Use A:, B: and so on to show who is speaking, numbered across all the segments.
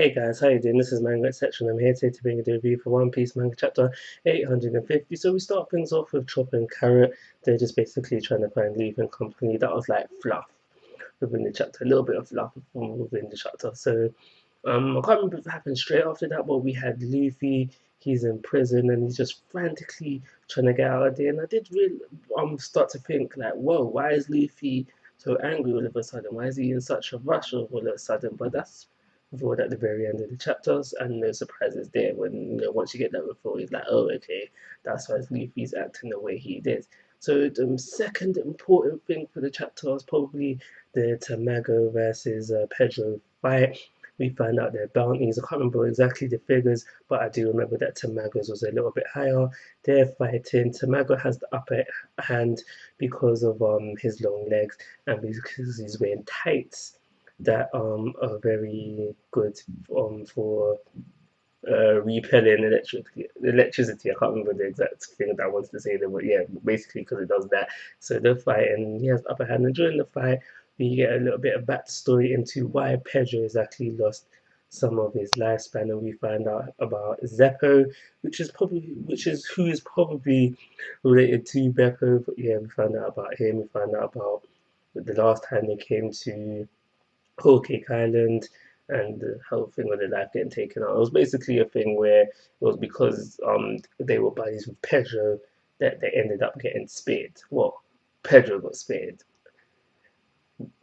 A: Hey guys, how you doing? This is Manga Section. I'm here today to bring you the review for One Piece Manga chapter 850. So we start things off with Chopper and Carrot. They're just basically trying to find Leaf and company. That was like fluff within the chapter, a little bit of fluff within the chapter. So I can't remember if it happened straight after that, but we had Luffy. He's in prison and he's just frantically trying to get out of there. And I did really start to think like, whoa, why is Luffy so angry all of a sudden? Why is he in such a rush all of a sudden? But that's revealed at the very end of the chapters, and no surprises there. When once you get that reveal, it's like, oh, okay, that's why Luffy's acting the way he did. So the second important thing for the chapter was probably the Tamago versus Pedro fight. We find out their bounties. I can't remember exactly the figures, but I do remember that Tamago's was a little bit higher. They're fighting. Tamago has the upper hand because of his long legs and because he's wearing tights that are very good for repelling electricity. I can't remember the exact thing that I wanted to say there, but yeah, basically because it does that. So they're fighting. He has upper hand, and during the fight, we get a little bit of backstory into why Pedro has actually lost some of his lifespan, and we find out about Zeppo, which is who is probably related to Beppo. But yeah, we find out about him. We find out about the last time they came to Whole Cake Island and the whole thing with the life getting taken out. It was basically a thing where it was because they were buddies with Pedro that they ended up getting spared. Well, Pedro got spared.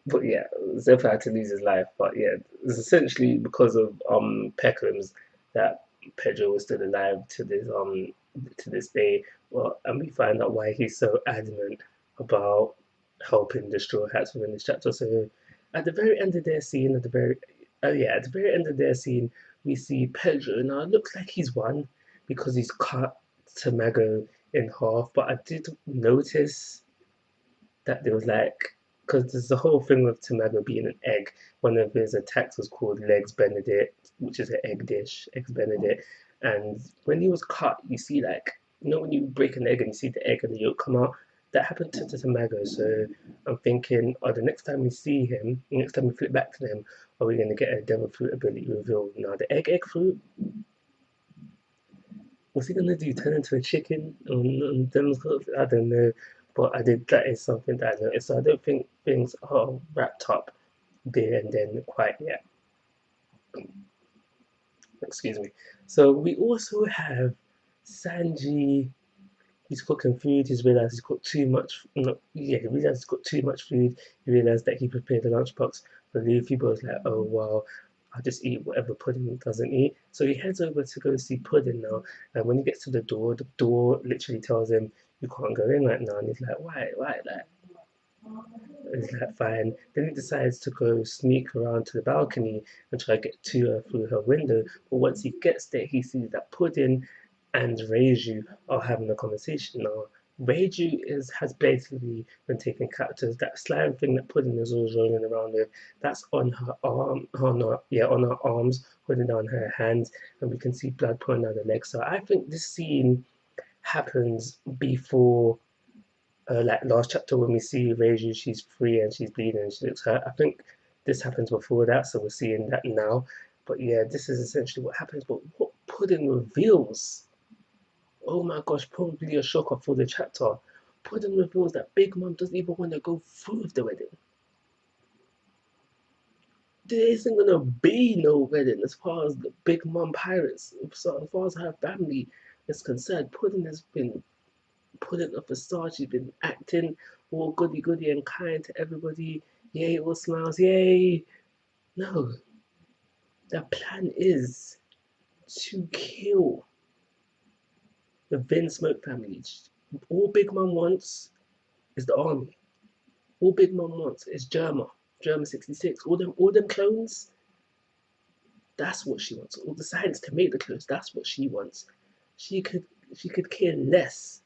A: But yeah, Zephyr had to lose his life. But yeah, it's essentially because of Peckham's that Pedro was still alive to this day. Well, and we find out why he's so adamant about helping the Straw Hats within this chapter. So at the very end of their scene, at the very end of their scene, we see Pedro. Now it looks like he's won because he's cut Tamago in half. But I did notice that there was like, because there's the whole thing with Tamago being an egg. One of his attacks was called Legs Benedict, which is an egg dish, Eggs Benedict. And when he was cut, you see like, when you break an egg and you see the egg and the yolk come out, that happened to Tamago. So I'm thinking, oh, the next time we see him, next time we flip back to them, are we going to get a devil fruit ability reveal? Now the egg fruit, what's he gonna do? Turn into a chicken on them? I don't know. But I did. That is something that I noticed. So I don't think things are wrapped up there and then quite yet. Excuse me. So we also have Sanji. He's cooking food. He's realized he's got too much. No, yeah, he realized he's got too much food. He realized that he prepared the lunchbox for Luffy, but was like, oh wow, I'll just eat whatever Pudding doesn't eat. So he heads over to go see Pudding now. And when he gets to the door literally tells him you can't go in right now. And he's like, why, like. And he's like, fine. Then he decides to go sneak around to the balcony and try to get to her through her window. But once he gets there, he sees that Pudding and Reiju are having a conversation now. Reiju has basically been taken captive. That slime thing that Pudding is always rolling around with, that's on her arm, on her arms, holding down her hands, and we can see blood pouring down the legs. So I think this scene happens before, like last chapter when we see Reiju, she's free and she's bleeding and she looks hurt. I think this happens before that, so we're seeing that now. But yeah, this is essentially what happens. But what Pudding reveals, oh my gosh, probably a shocker for the chapter. Pudding reveals that Big Mom doesn't even want to go through with the wedding. There isn't gonna be no wedding as far as the Big Mom pirates, so as far as her family is concerned. Pudding has been putting up a facade. She's been acting all goody goody and kind to everybody. Yay, all smiles, yay. No, the plan is to kill the Vin Smoke family. All Big Mom wants is the army. All Big Mom wants is Germa 66. All them clones. That's what she wants. All the science to make the clones. That's what she wants. She could care less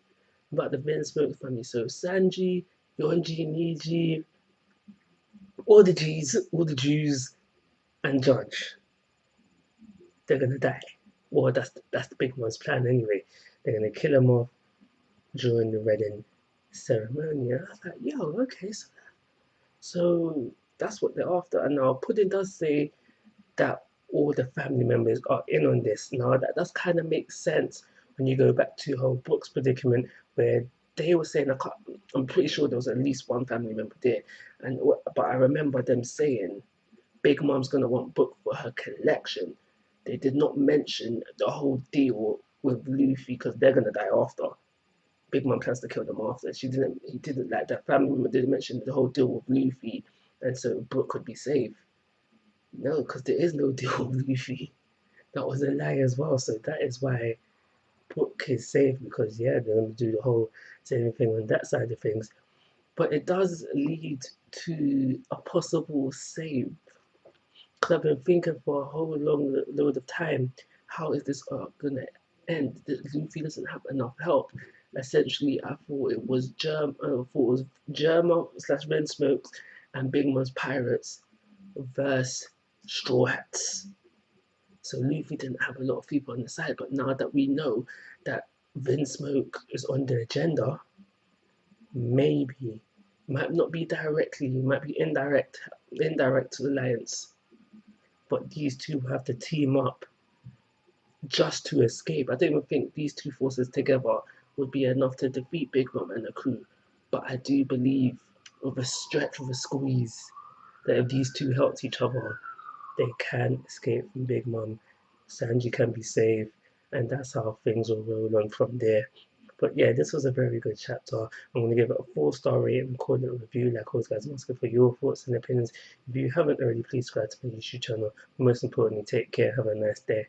A: about the Vin Smoke family. So Sanji, Yonji, Niji, all the Jews, and Judge, they're gonna die. Well, that's the Big Mom's plan anyway. They're gonna kill them off during the wedding ceremony. And I was like, yo, okay, so that's what they're after. And now Pudding does say that all the family members are in on this. Now that does kind of make sense when you go back to whole Brooke's predicament, where they were saying, I'm pretty sure there was at least one family member there, but I remember them saying Big Mom's gonna want Brooke for her collection. They did not mention the whole deal with Luffy because they're gonna die after. Big Mom plans to kill them after. He didn't like that family member didn't mention the whole deal with Luffy, and so Brooke could be saved. No, because there is no deal with Luffy. That was a lie as well. So that is why Brooke is safe, because yeah, they're gonna do the whole saving thing on that side of things. But it does lead to a possible save. Because I've been thinking for a whole long load of time, how is this arc gonna end? Luffy doesn't have enough help. Essentially, I thought it was Germa slash Vinsmoke and Big Mom's pirates versus Straw Hats. So Luffy didn't have a lot of people on the side, but now that we know that Vinsmoke is on the agenda, maybe might not be directly, might be indirect alliance, but these two have to team up just to escape. I don't even think these two forces together would be enough to defeat Big Mom and the crew. But I do believe, with a stretch, with a squeeze, that if these two helped each other, they can escape from Big Mom. Sanji can be saved, and that's how things will roll on from there. But yeah, this was a very good chapter. I'm going to give it a 4-star rating and call it a review. Like always, guys, I'm asking for your thoughts and opinions. If you haven't already, please subscribe to my YouTube channel. Most importantly, take care. Have a nice day.